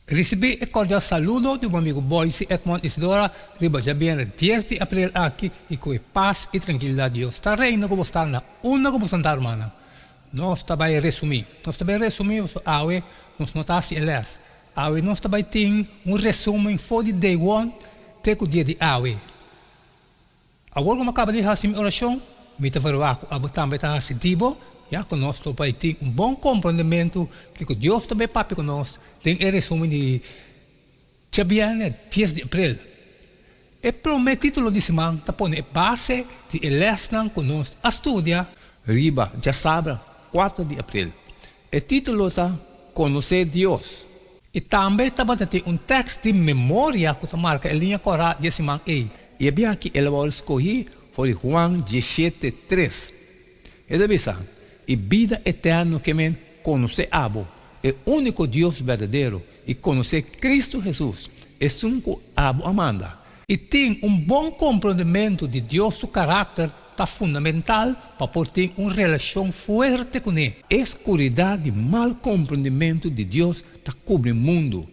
Recebi el cordial saludo de un amigo Boise Edmond Isidora. Riba ya bien el 10 de abril aquí y con paz y tranquilidad Dios está reina como está na una como Santa Hermana. Nós está resumir. Nós está resumir o awe nos notas elas. Awe nós está tem resumo for the day one te o dia de awe. Agora como acaba de fazer minha oração, me tá faroaco, abo também tá sentivo. Já conosco vai ter bom compreendimento que Deus também papi conosco. Tem o resumo de Chabiane 10 de abril. E pro meu título de semana tá põe base de lesson conosco a estudar riba já sabe 4 de abril. O título tá Conhecer Deus. E também tá ter texto de memória que tá marca a linha corata de semana aí. E bem aqui ele vai escolher foi Juan 17:3. E deve ser e vida eterna que me conhecer abo, o único Deus verdadeiro, e conhecer Cristo Jesus, é único abo amanda. E tem bom compreendimento de Deus, seu caráter, está fundamental para poder ter uma relação forte com Ele. A escuridão e mal compreendimento de Deus está cobrindo o mundo.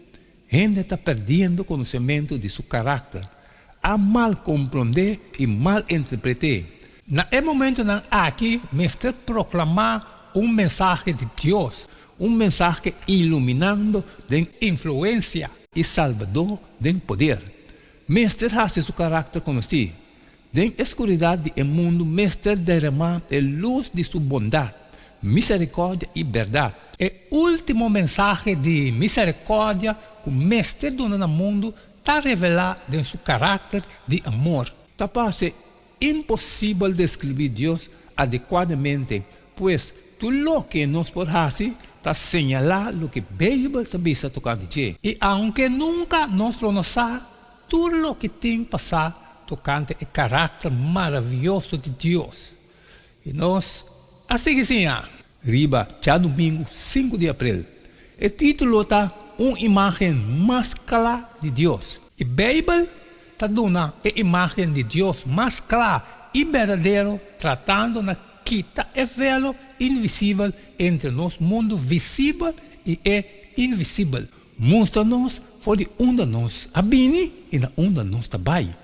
Gente está perdendo conhecimento de seu caráter. A mal compreender e mal interpretar. No momento aqui, mestre proclamar mensagem de Deus, mensagem iluminando de influência e salvador de poder. Mestre faz seu caráter conhecido. De escuridão do mundo, mestre derrama a luz de sua bondade, misericórdia e verdade. A última mensagem de misericórdia que o mestre dona no mundo está revelada em seu caráter de amor. Está impossível descrever Deus adequadamente, pois tudo o que nos por hacer está señalado lo que a Bíblia está tocando dizer. E aunque nunca nos conhecer, tudo o que tem passado tocante o caráter maravilhoso de Deus. E nós, assim que sim, riba, já domingo 5 de abril, o título está uma imagem mais clara de Deus. E a Bíblia está dando a imagem de Deus mais clara e verdadeira, tratando na quita e velo invisível entre nós, mundo visível e invisível. Mostra-nos de onde nós habitamos e na onde nós trabalhamos.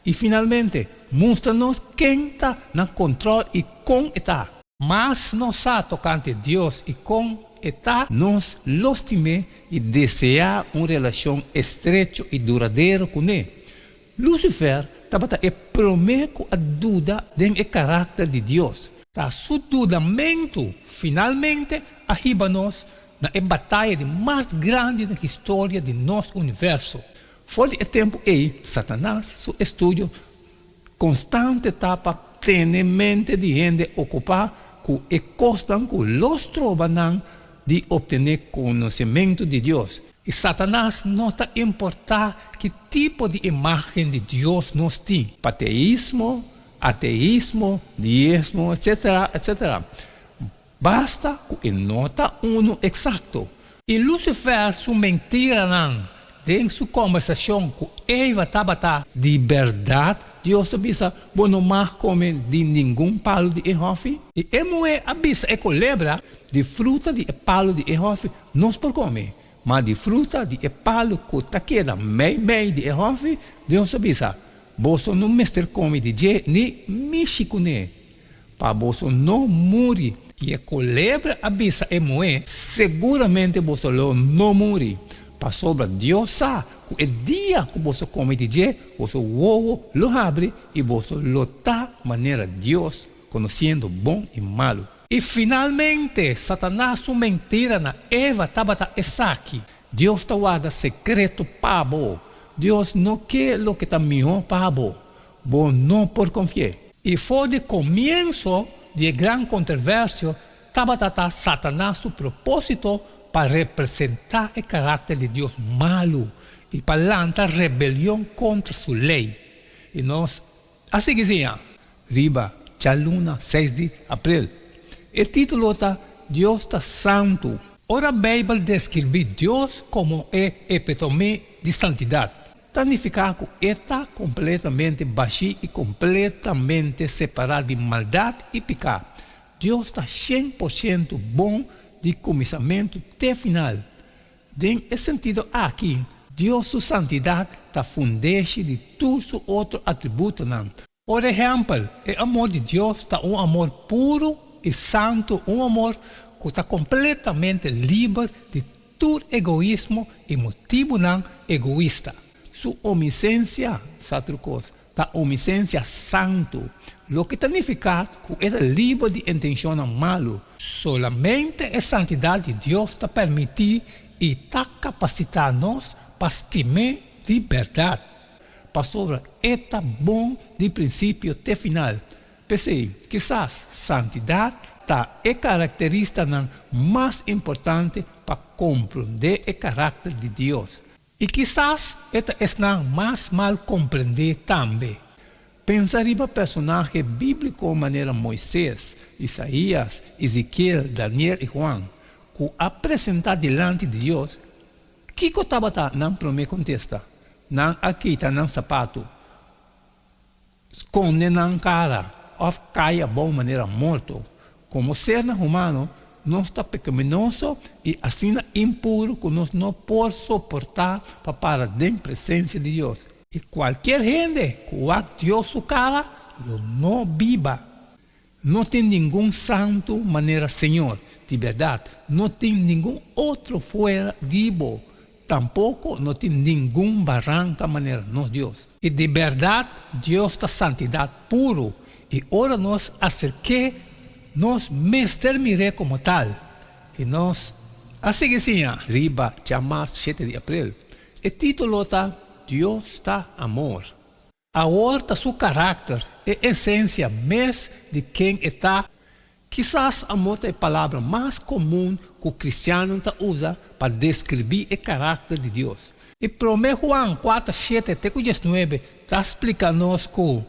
E finalmente, mostra-nos quem está no controle e como está. Mas nós sabemos tocante Deus e como está, nós estimamos e desejamos uma relação estreita e duradoura com Ele. Lucifer estava a prometer a dúvida do caráter de Deus. Tá seu dudamento, finalmente, arriba-nos na batalha mais grande da história de nosso universo. Fora de tempo aí, Satanás, seu estudo constante etapa, tem mente de gente ocupar com e costam com os trovanam de obter conhecimento de Deus. E Satanás não está importar que tipo de imagem de Deus nós temos. Pateísmo, ateísmo, diismo, etc., etc. Basta que nota exato. E Lucifer, sua mentira, em sua conversação com Eva Tabata, de verdade, Deus avisa, bom não mais come de nenhum palo de errofe. E Emoé avisa e colebra de fruta de palo de errofe, nós por comer. Mas de fruta de palo que está queda meio de errofe, Deus avisa, você não mestre come de je, nem mexe com ele. Para você não morrer. E a culebra avisa Emoé, seguramente você não morrer. Para sobre Deus sabe, que o dia que você come de je, você ovo lo abre e você lo tá maneira Deus, conhecendo bom e malo. E finalmente, Satanás, sua mentira na Eva Tabata Esaki. Deus está guarda secreto para você. Deus não quer o que está melhor para você. Você não pode confiar. E foi de começo de grande controvérsia, Tabata Satanás, seu propósito para representar o caráter de Deus malo e para lançar rebelião contra sua lei. E nós, assim que sim, riba, já luna 6 de abril. O título está Deus está santo. Ora, a Bíblia descreve Deus como epítome de santidade. Significa que está completamente baixo e completamente separado de maldade e pecado. Deus está 100% bom de começamento até final. En esse sentido aqui, Deus sua santidade está fundada de todos os outros atributos. Por exemplo, o amor de Deus está um amor puro e santo, um amor que está completamente livre de todo egoísmo e motivo não egoísta. Sua onisciência, está onisciência santo, o que significa que é livre de intenção malo. Solamente a santidade de Deus está permitir e está capacitando-nos para estimar de verdade. Pastor, é bom de princípio até final. Pensei, quizás santidade está a característica mais importante para compreender o caráter de Deus. E quizás esta é mais mal compreender também. Pensaria em personagens bíblicos como maneira Moisés, Isaías, Ezequiel, Daniel e Juan, que apresentar diante de Deus, que estava não primeiro contesta, não aqui está não sapato, esconde na cara, ou cai a boa maneira morto, como ser humano, nós está pecaminoso e assim impuro que nós não podemos suportar para a presença de Deus. E qualquer gente que Deus sua cara, não viva. Não tem nenhum santo maneira Senhor, de verdade. Não tem nenhum outro fora vivo. Tampouco não tem nenhum barranca maneira nosso Deus. E de verdade, Deus está santidade puro. E ora nós acerque, nós mestre como tal. E nós, assim que sim, riba, chamás 7 de abril. O título está Deus está amor. Agora está seu caráter e essência mesmo de quem está. Quizás amor é a palavra mais comum que o cristiano usa para descrever o caráter de Deus. E 1 Juan 4, 7 até 19 está explicando-nos que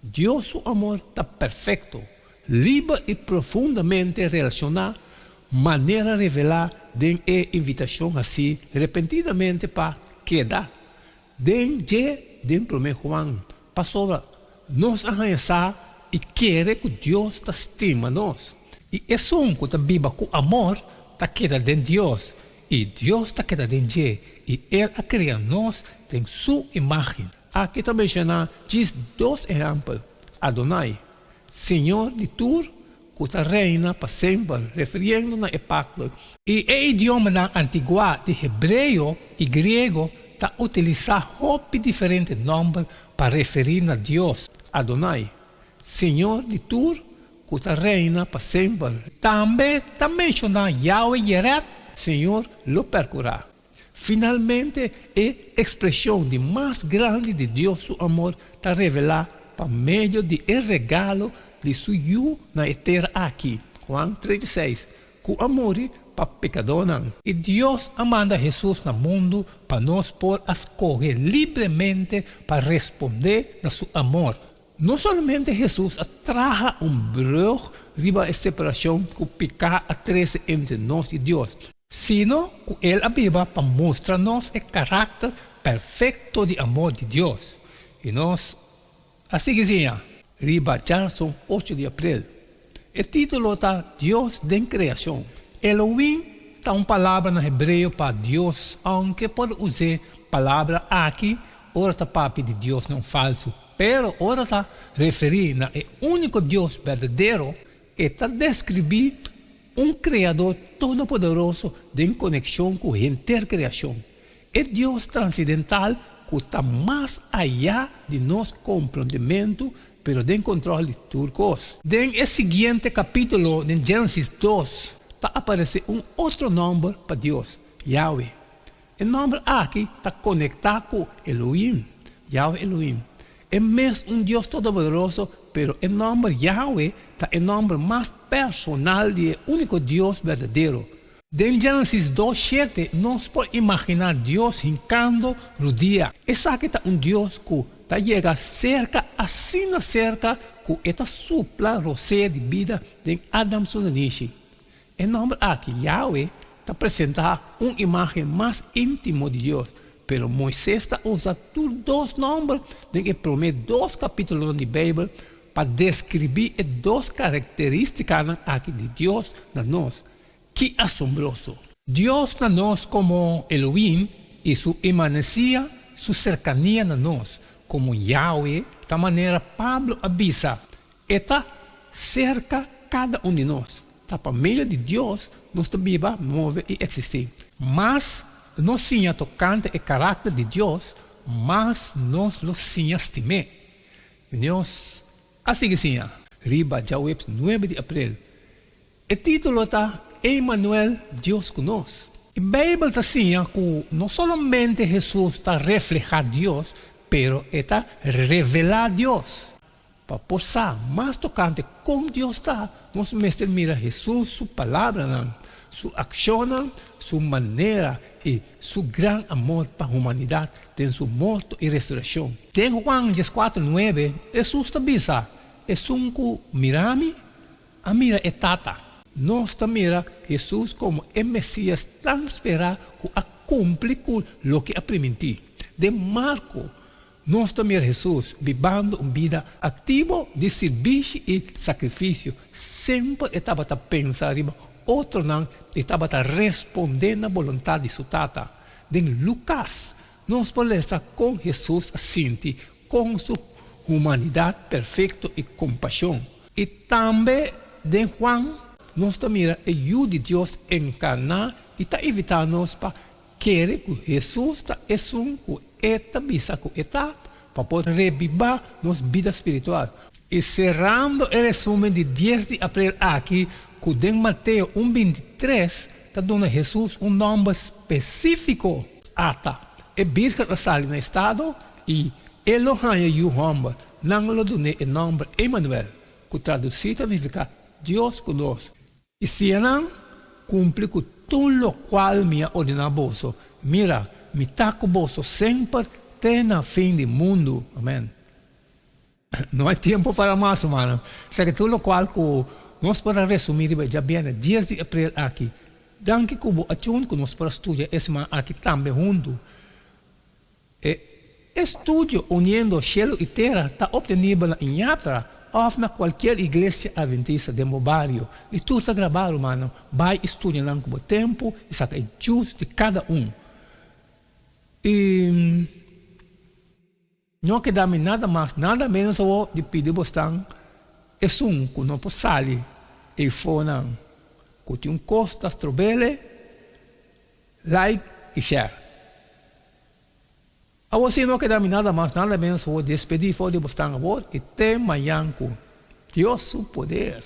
Deus, o amor, está perfeito, livre e profundamente relacionado, maneira de revelar de invitação assim, repentinamente para quedar. Den 1 Juan, pastor, nos arranhar e querer que Deus te estima nós. E é um que está viva com amor, está queda de Deus. E Deus está queda de Deus. E Ele a criado nós em sua imagem. Aqui está mencionando, diz 2 exemplos. Adonai, Senhor de tudo, que está reina para sempre, referindo na pacto. E o idioma na antigua de hebreu e grego está utilizar diferentes nomes para referir a Deus. Adonai, Senhor de tudo, que está reina para sempre. Também menciona Yahweh Yeret, Senhor, lo percurá. Finalmente, a expressão de mais grande de Deus, seu amor, está revelada por meio do regalo de seu Filho na terra aqui. Juan 3,6. Que o amor para pecador. E Deus manda Jesus no mundo para nós poder escolher livremente para responder a seu amor. Não somente Jesus traga breu riba a separação que o pecado atrasa entre nós e Deus, sino que Ele aviva para mostrar-nos o caráter perfeito de amor de Deus. E nós, assim que sim, riba já são 8 de abril. O título está Deus de criação. Elohim está uma palavra no hebreu para Deus, aunque pode usar palavra aqui, ora está papi de Deus não falso, pero ora está referindo ao único Deus verdadeiro e está descrevendo criador todo-poderoso em conexão com a intercriação. É Deus transcendental que está mais allá de nosso compreendimento, pero tem controle de tudo coisa. No seguinte capítulo, em Gênesis 2, está aparecendo outro nome para Deus, Yahweh. O nome aqui está conectado com Elohim, Yahweh Elohim. É mesmo Deus todo-poderoso, pero o nome Yahweh está o nome mais personal de único Deus verdadeiro. Em Gênesis 2:7, nós podemos imaginar Deus hincando no dia. Esse aqui está Deus que está chegando cerca, assim cerca, que está supla o ser de vida de Adam Sunanishi. O nome aqui, Yahweh, está apresentando uma imagem mais íntima de Deus. Pero Moisés está usando dois nomes em primeiros 2 capítulos da Bíblia para descrever 2 características aqui de Deus na nós. Que assombroso! Dios na nos como Elohim y su emanencia, su cercanía na nos como Yahweh, de maneira Pablo avisa, está cerca cada um de nós. Da família de Deus, nós também vai mover e existir. Mas nós sim tocante o caráter de Deus, mas nós lo sim estimamos. Deus, assim que sim, riba já 9 de abril. O título está Emmanuel, Deus conosco. A Bíblia está assim, que não somente Jesus está a reflejar Deus, pero está a revelar Deus. Para posar mais tocante com Deus está, nós mestre mira Jesus, sua palavra, sua ação, sua maneira e seu grande amor para a humanidade, tem sua morte e ressurreição. Em Juan 4:9, Jesus também diz, é um que mirame, a mira é tata. Nós mira Jesus como o Messias tão esperado que cumpre com o que prometi. De Marco, nós mira Jesus vivendo uma vida ativa de serviço e sacrifício. Sempre estava a pensar, outro não estava a responder na vontade de sua tata. De Lucas, nós podemos estar com Jesus assim, com sua humanidade perfeita e compaixão. E também de Juan, nós também ajuda de Deus encarnar e está evitando-nos para querer que Jesus é um que está bisco etapa para poder revivar nossa vida espiritual. E cerrando o resumo de 10 de abril aqui, que em Mateus 1:23 está dando Jesus um nome específico. Ata, é Virgem Rosália no estado e Elohim Yuhomba, não lhe deu o nome Emmanuel, que traduzido significa Deus conosco. E se não cumpre com tudo o qual me ordena bolso, mira, me taco bolso sempre até na fim do mundo. Amém. Não há tempo para mais, mano. Seja tudo o qual nós podemos resumir já bem 10 de abril aqui. Danke kubo atun que nós para estudar esse aqui também junto. Estudo unindo cielo e terra está obtenido em Yatra ou na qualquer igreja adventista de meu bairro. E tudo está gravado, mano. Vai estudar com o tempo e saca justo de cada um. E não queda-me nada mais, nada menos de pedir bastante. É um que não pode sair e fora que tem um costa, trobele, like e share. Assim não queda-me nada mais, nada menos de despedir fora de bastante e até amanhã com Deus o poder.